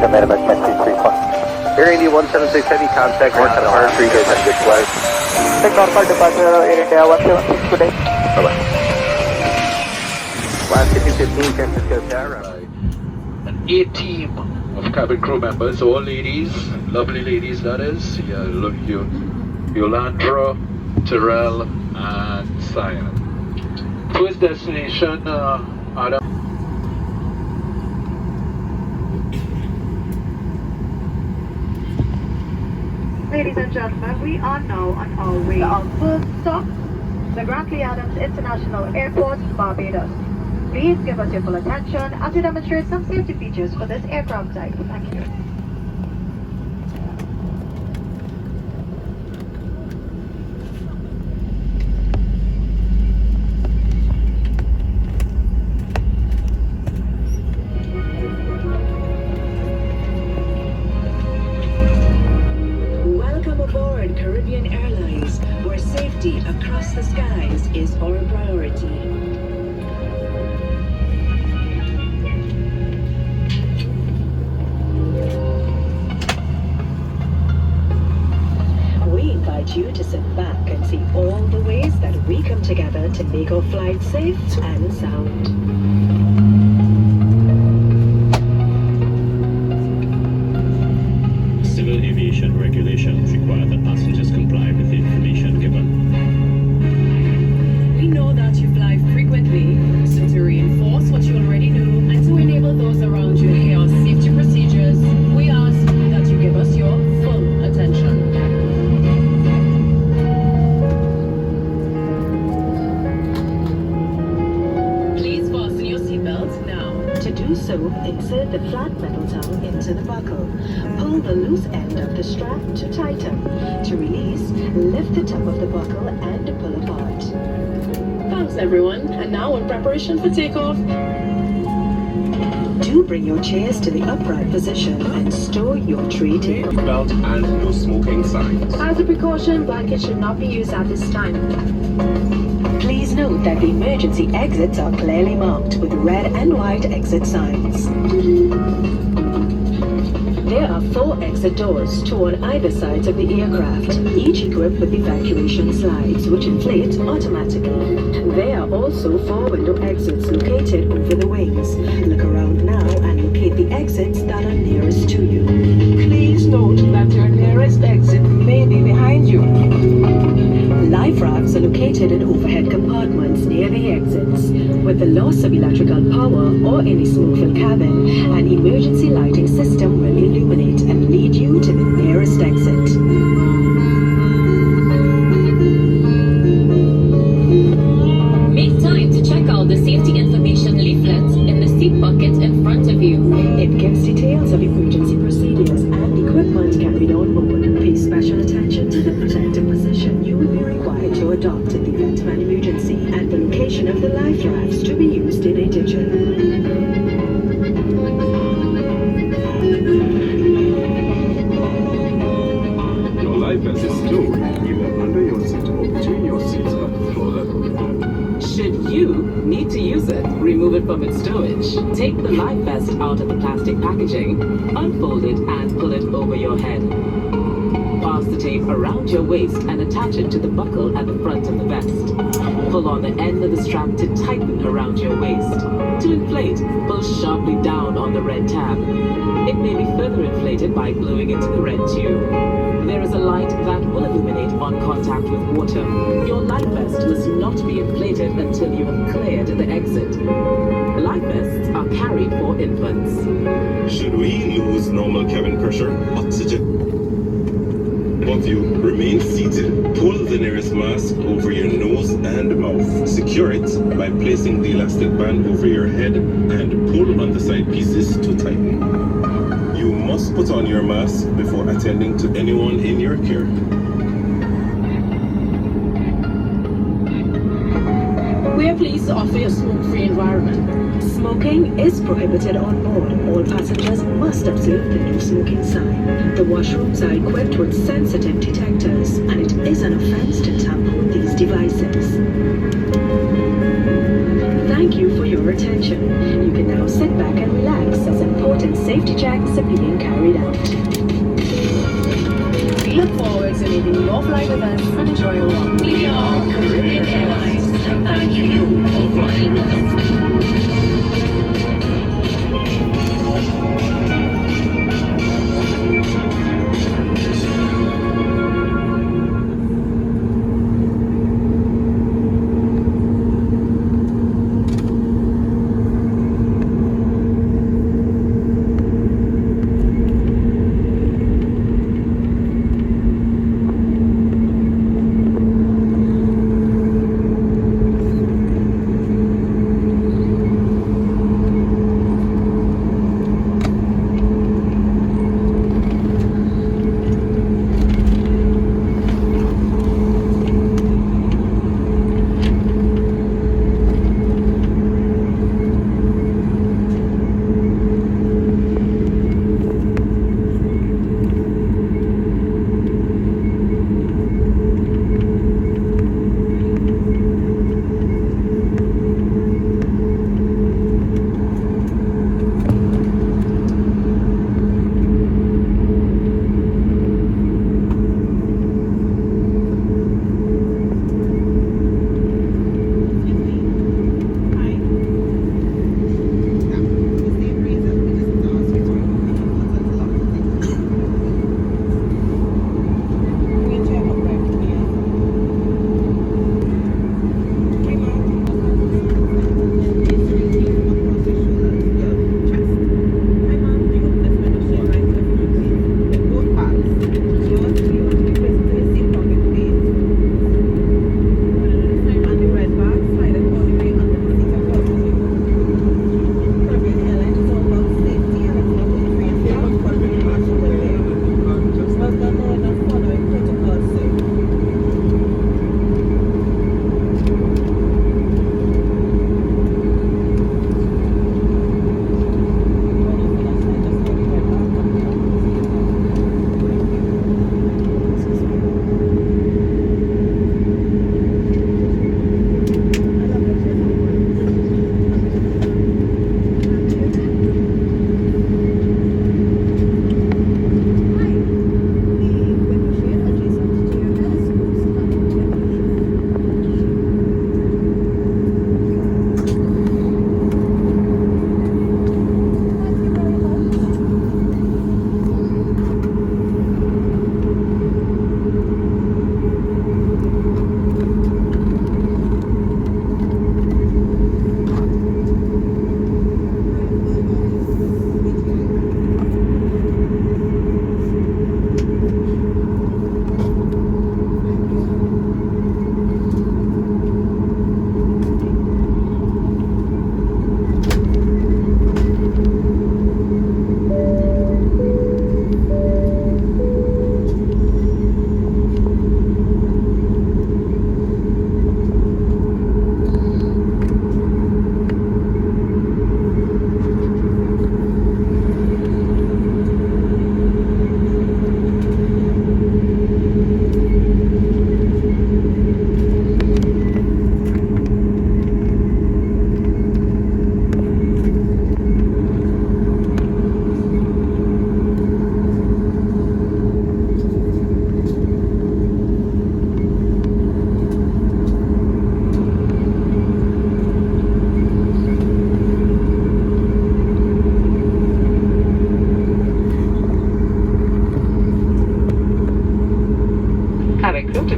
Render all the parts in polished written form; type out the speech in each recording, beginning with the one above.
Air India 176, heavy contact, north on Hard Street, guys have good flight. Take normal departure, Air India 176 today. Bye-bye. Last 15, San Francisco Tower. An A team of cabin crew members, all ladies, lovely ladies that is. Yeah, look, Yolanda, Terrell, and Cyan. First destination, Adam. Ladies and gentlemen, we are now on our way to our first stop, the Grantley Adams International Airport, Barbados. Please give us your full attention as we demonstrate some safety features for this aircraft type. Thank you. Welcome aboard Caribbean Airlines, where safety across the skies is our priority. We invite you to sit back and see all the ways that we come together to make our flight safe and sound. Civil aviation regulations require that passengers comply with the information given. We know that you fly frequently, so to reinforce what you already know and to enable those around you to hear our safety procedures, we ask that you give us your full attention. Please fasten your seatbelts now. To do so, insert the flat metal tongue into the buckle. Pull the loose end of the strap to tighten. To release, lift the top of the buckle and pull apart. Thanks everyone, and now in preparation for takeoff. Do bring your chairs to the upright position and store your tray table. Belt and no smoking signs. As a precaution, blankets should not be used at this time. Please note that the emergency exits are clearly marked with red and white exit signs. There are 4 exit doors, 2 on either side of the aircraft, each equipped with evacuation slides which inflate automatically. There are also 4 window exits located over the wings. Look around now and locate the exits that are nearest to you. Please note that your nearest exit may be behind you. Life rafts are located in overhead compartments near the exits. With the loss of electrical power or any smoke-filled cabin, an emergency lighting system will illuminate and lead you to the nearest exit. Make time to check out the safety information leaflet in the seat bucket in front of you. It gives details of emergency procedures and equipment carried on board. Pay special attention to the protective position you will be required to adopt in the event of an emergency and the location of the life rafts to be used in addition. Your life vest is stowed either under your seat or between your seats at the floor level. Should you need to use it, remove it from its stowage. Take the life vest out of the plastic packaging, unfold it and pull it over your head. Pass the tape around your waist and attach it to the buckle at the front of the vest. Pull on the end of the strap to tighten around your waist. To inflate, pull sharply down on the red tab. It may be further inflated by blowing into the red tube. There is a light that will illuminate on contact with water. Your life vest must not be inflated until you have cleared the exit. Life vests are carried for infants. Should we lose normal cabin pressure, oxygen? Both of you remain seated. Pull the nearest mask over your nose and mouth. Secure it by placing the elastic band over your head and pull on the side pieces to tighten. You must put on your mask before attending to anyone in your care. We are pleased to offer you a smoke-free environment. Smoking is prohibited on board. All passengers must observe the no smoking sign. The washrooms are equipped with sensitive detectors, and it is an offense to tamper with these devices. Thank you for your attention. You can now sit back and relax as important Safety checks are being carried out. We look forward to making your flight with us an enjoyable one. We are Caribbean Airlines, and thank you for flying with us.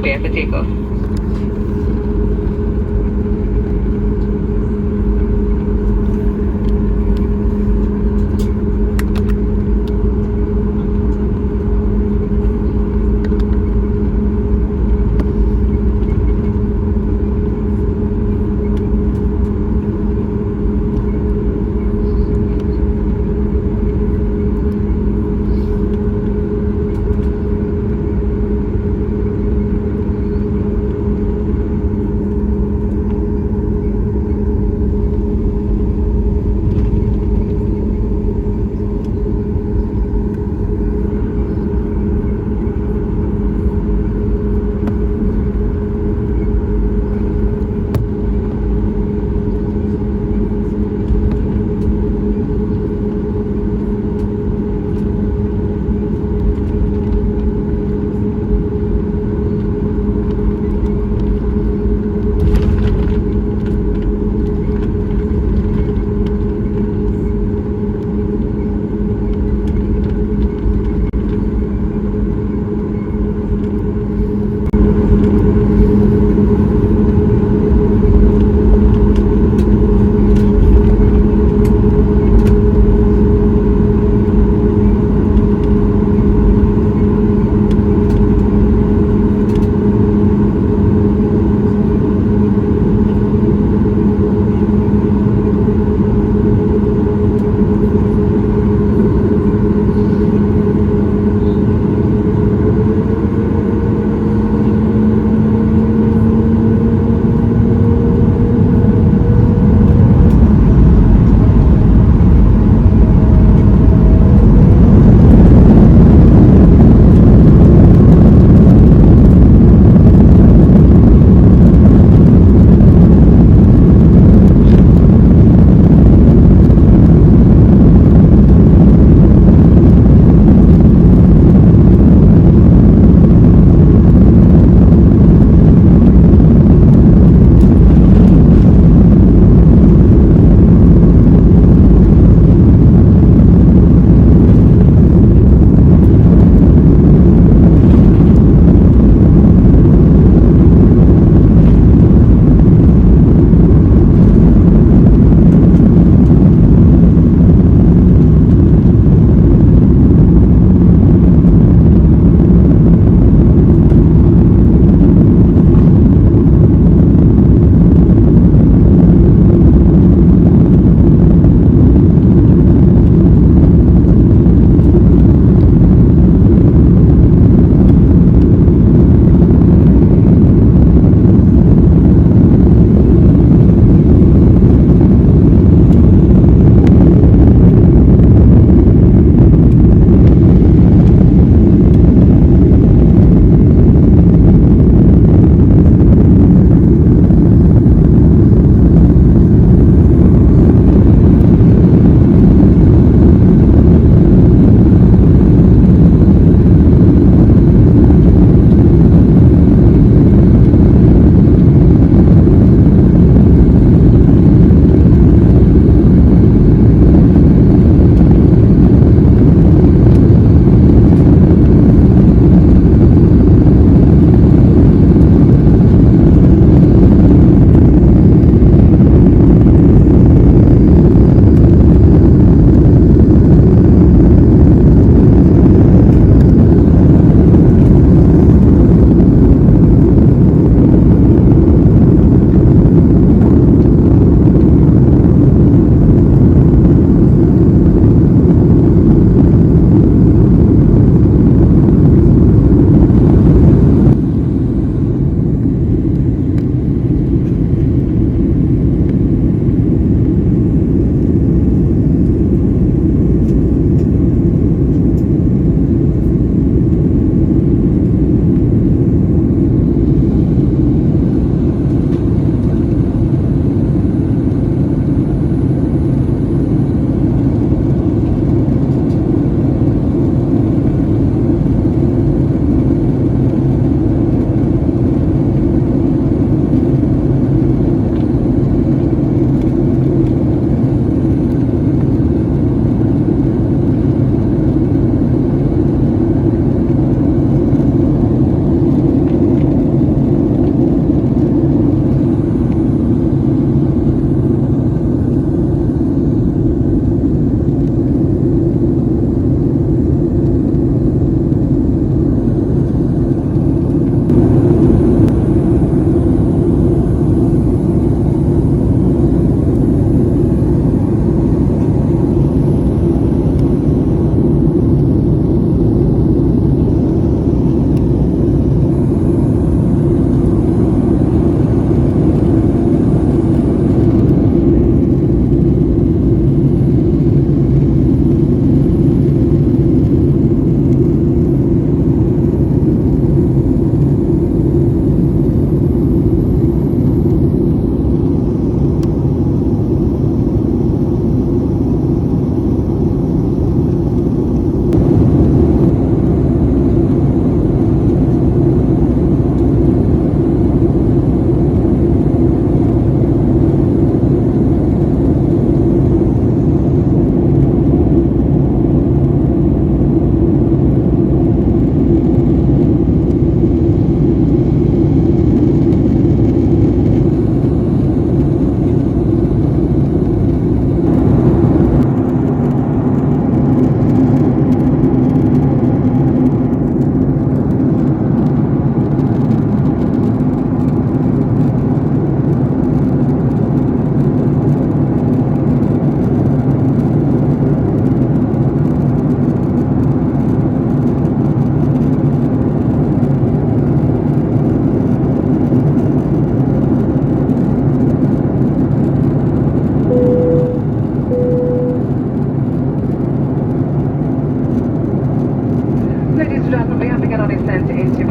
prepare for takeoff.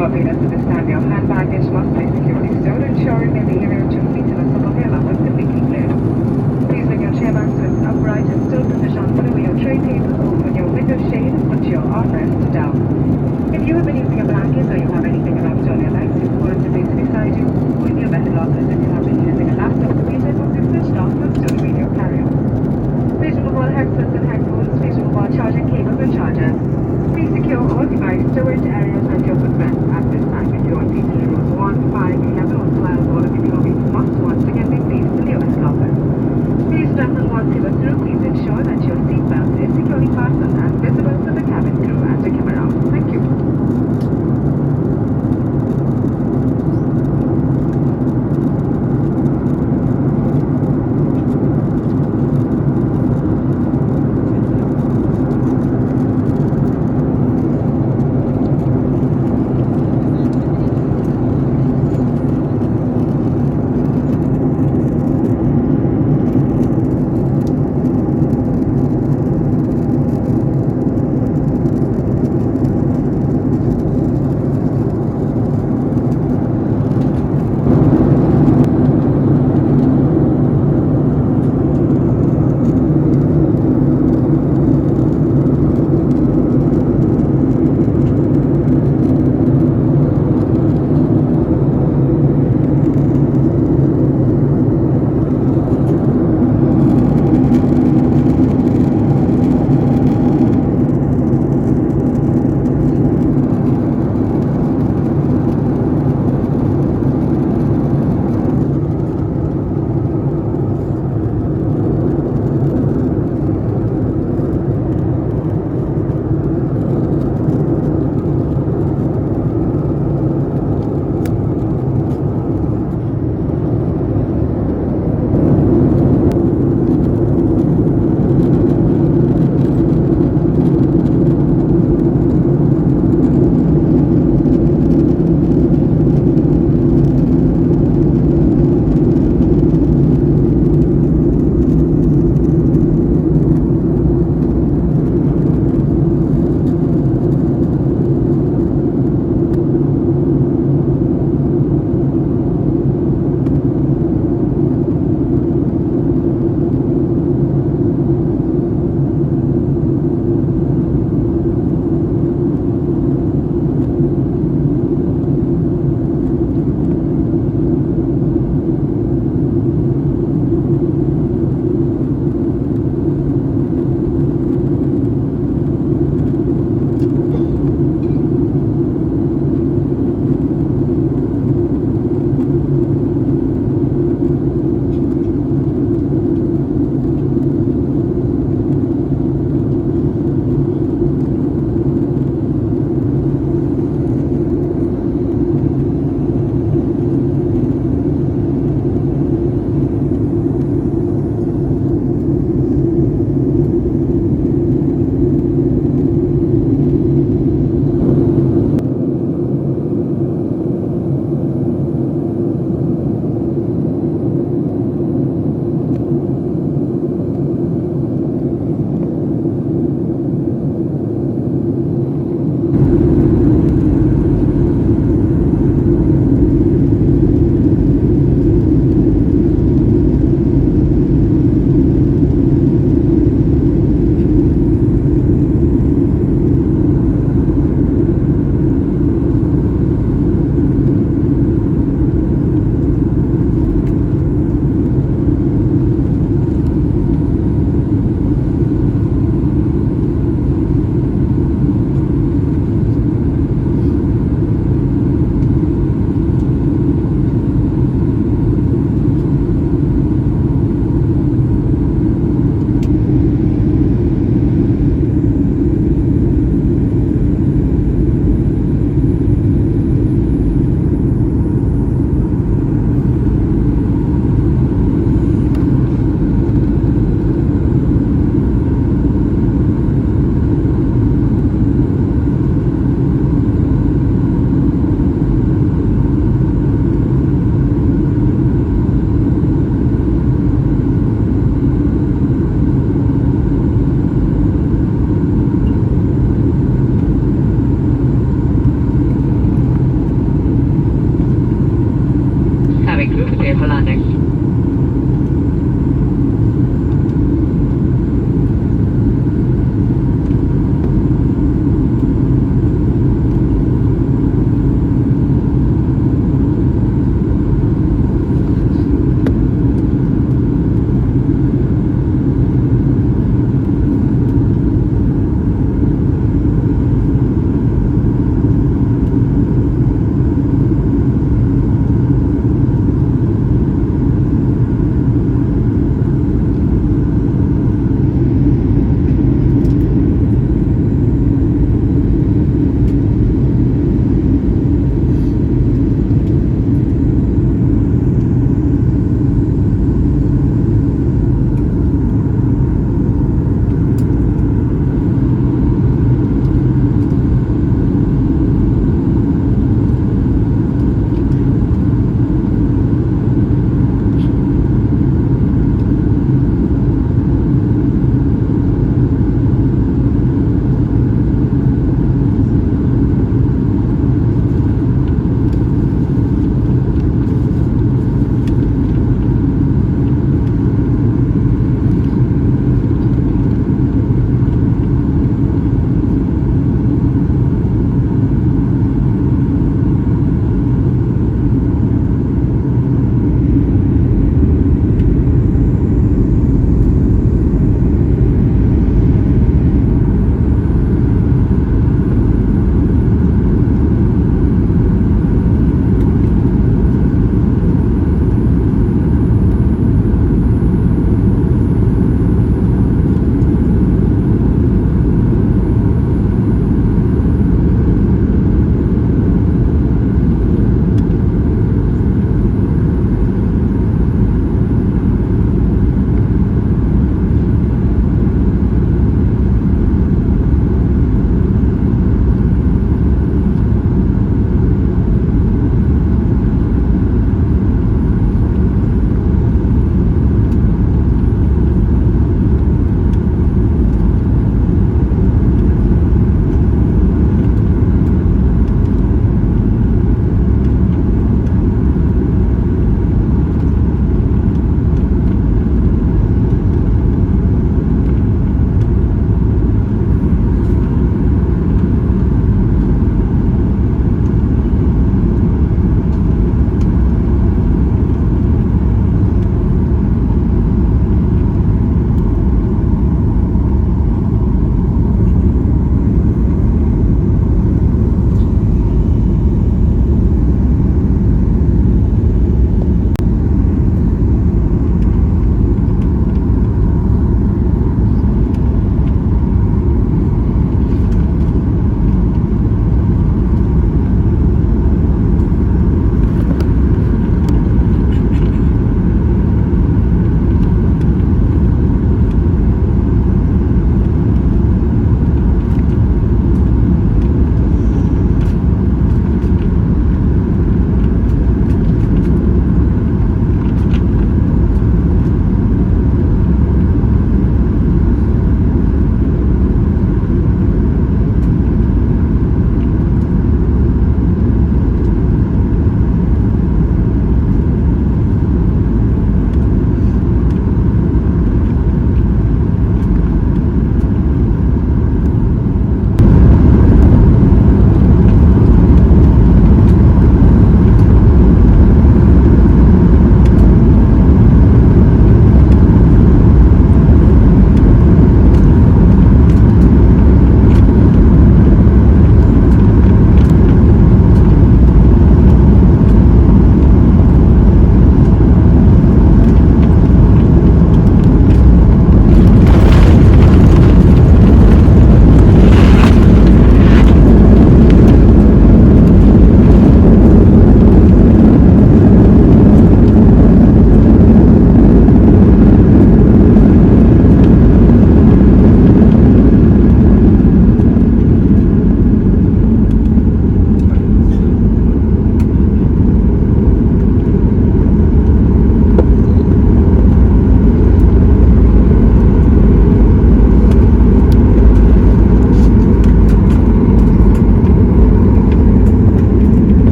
Barbados at this time, your hand baggage must be securely stowed, ensuring that the area 2 feet to the top of your lap is completely clear. Please bring your chair back to its upright and stow position below your tray table, open your window shade, and put your armrest down. If you have been using a blanket or you have anything wrapped on your legs, you pull it to base beside you, or in your bed lockers. If you have been using a laptop, please it must be switched off and stowed away in your carry-on. Please remove all headsets and headphones. Please remove all charging cables and chargers. Please secure all device storage areas and your equipment at this time with your PJIA.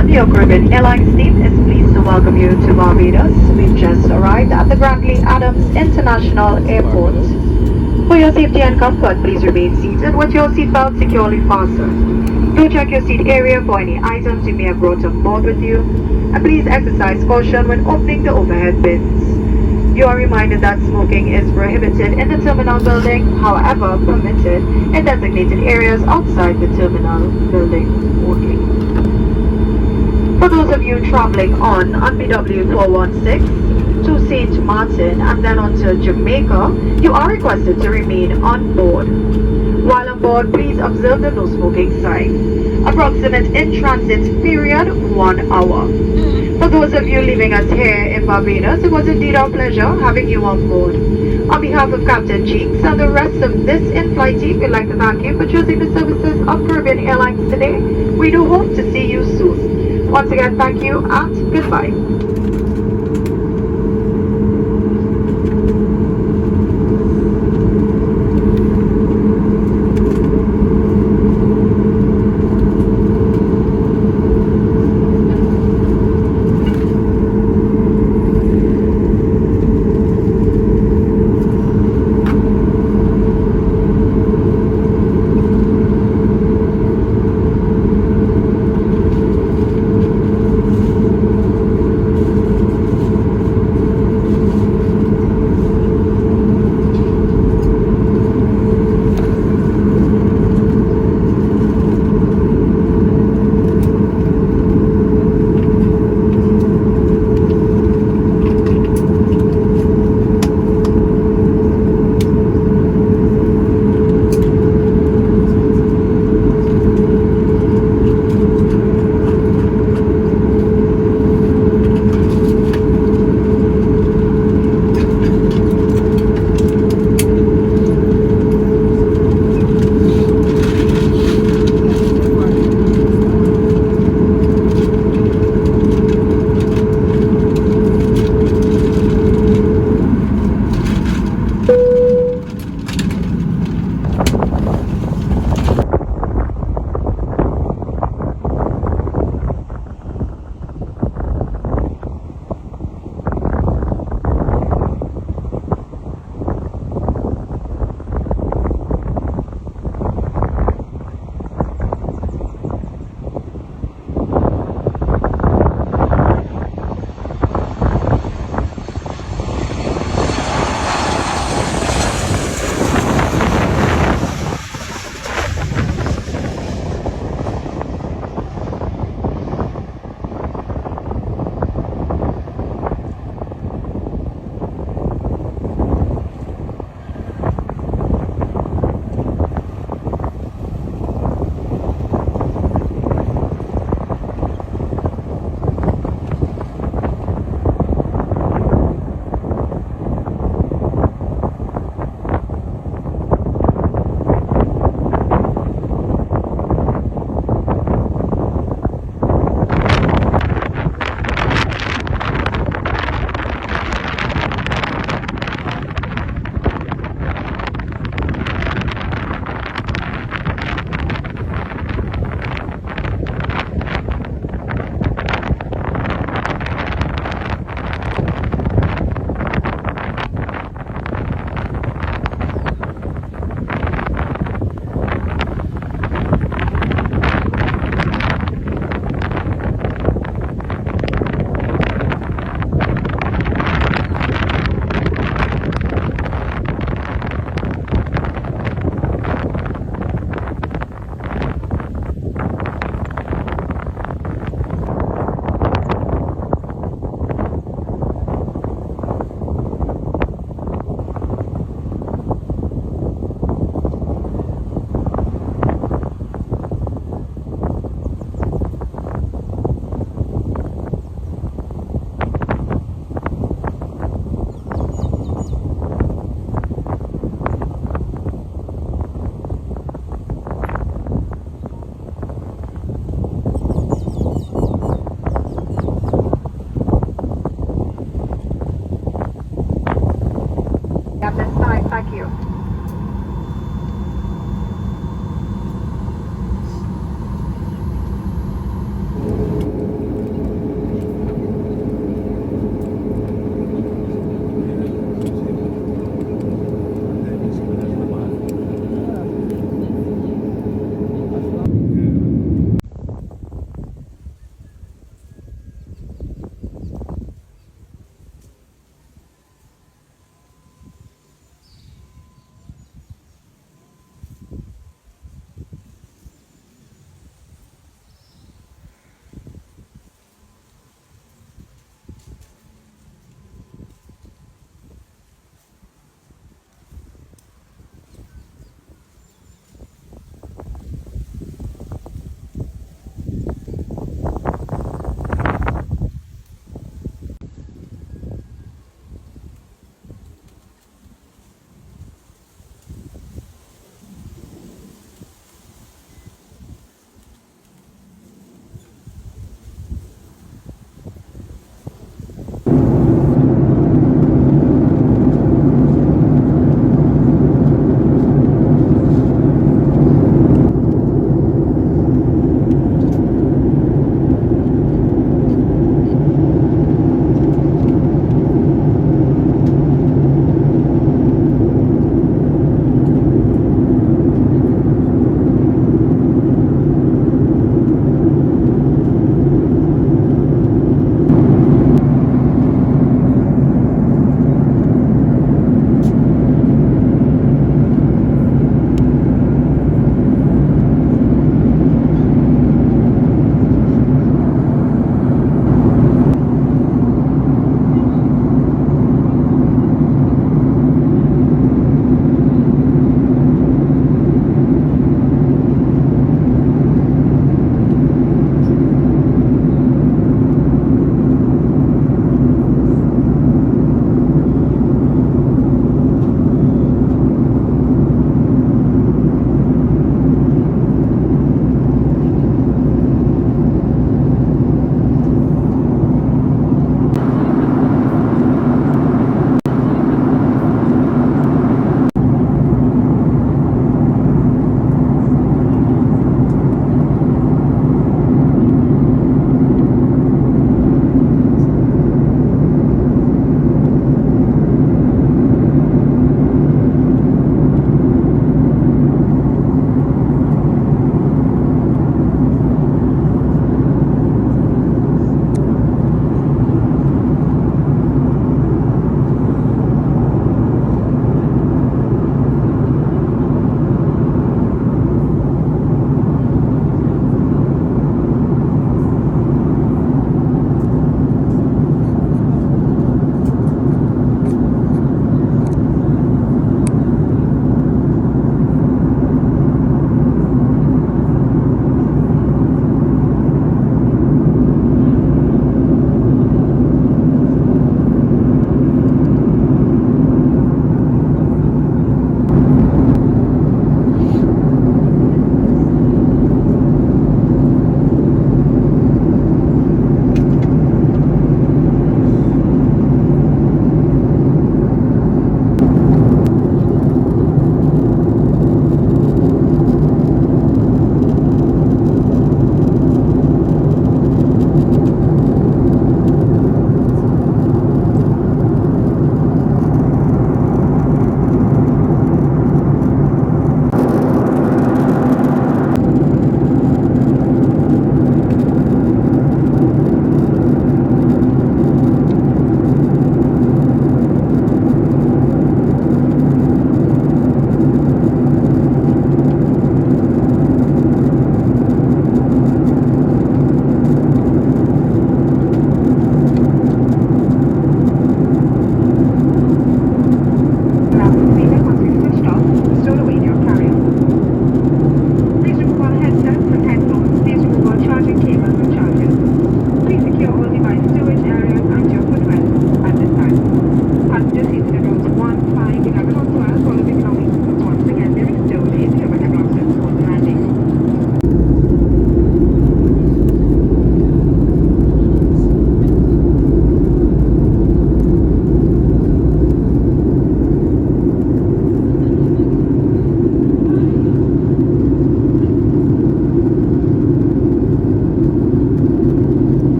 gentlemen, your Caribbean Airlines team is pleased to welcome you to Barbados. We've just arrived at the Grantley Adams International Airport. For your safety and comfort, please remain seated with your seatbelt securely fastened. Do check your seat area for any items you may have brought on board with you, and please exercise caution when opening the overhead bins. You are reminded that smoking is prohibited in the terminal building, however permitted in designated areas outside the terminal building only. For those of you traveling on BW416 to Sint Maarten and then on to Jamaica, you are requested to remain on board. While on board, please observe the no smoking sign. Approximate in-transit period 1 hour. For those of you leaving us here in Barbados, it was indeed our pleasure having you on board. On behalf of Captain Cheeks and the rest of this in-flight team, we'd like to thank you for choosing the services of Caribbean Airlines today. We do hope to see you soon. Once again, thank you and goodbye.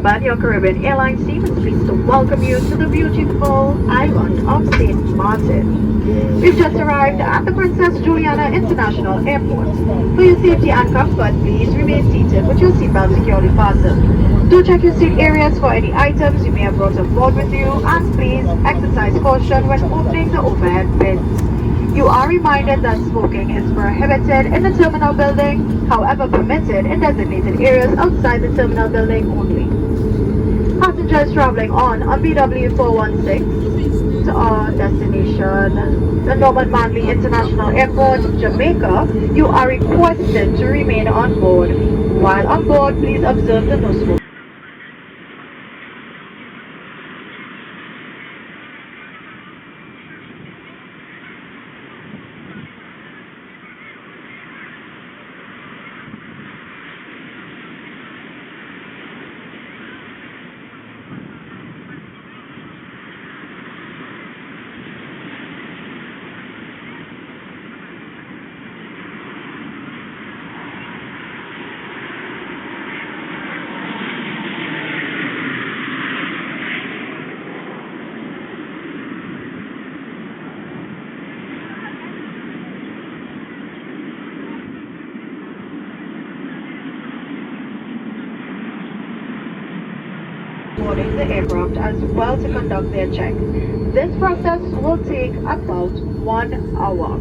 December, your Caribbean Airlines team is pleased to welcome you to the beautiful island of Sint Maarten. We've just arrived at the Princess Juliana International Airport. For your safety and comfort, please remain seated with your seatbelt securely fastened. Do check your seat areas for any items you may have brought on board with you, and please exercise caution when opening the overhead bins. You are reminded that smoking is prohibited in the terminal building, however permitted in designated areas outside the terminal building only. Passengers traveling on BW416 to our destination, the Norman Manley International Airport, Jamaica, you are requested to remain on board. While on board, please observe the no smoking. Boarding the aircraft as well to conduct their check. This process will take about 1 hour.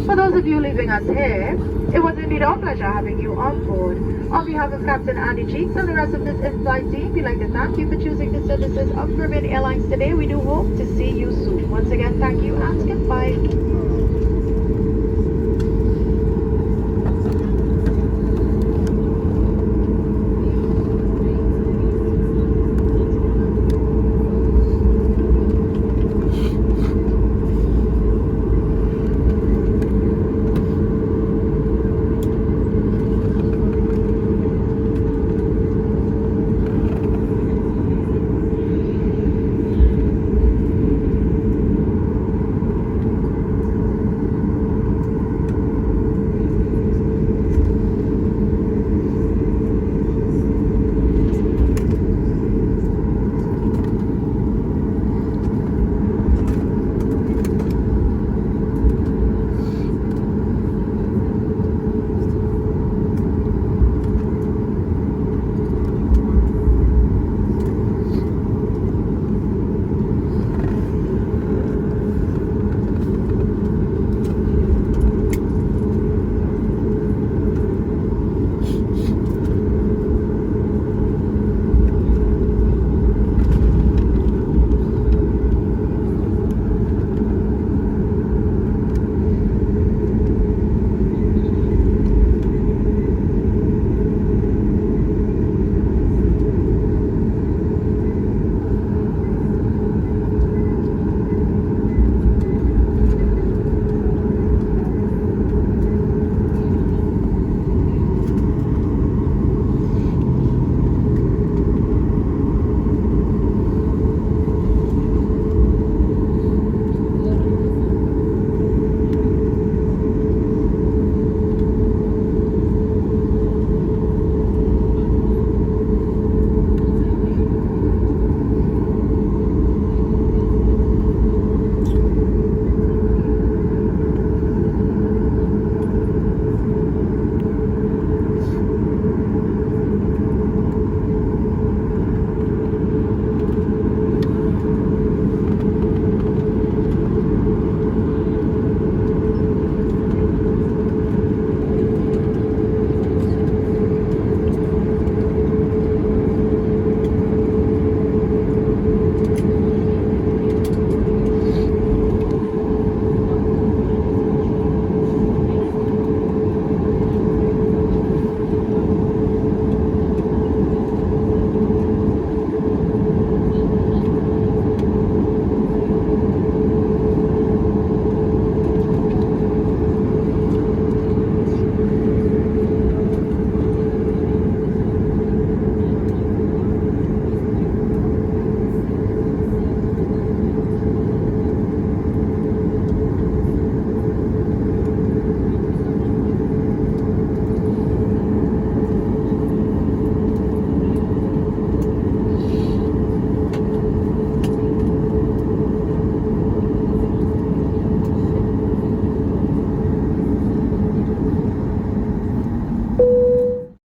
For those of you leaving us here, it was indeed our pleasure having you on board. On behalf of Captain Andy Cheeks and the rest of this in-flight team, we'd like to thank you for choosing the services of Caribbean Airlines today. We do hope to see you soon. Once again, thank you and goodbye.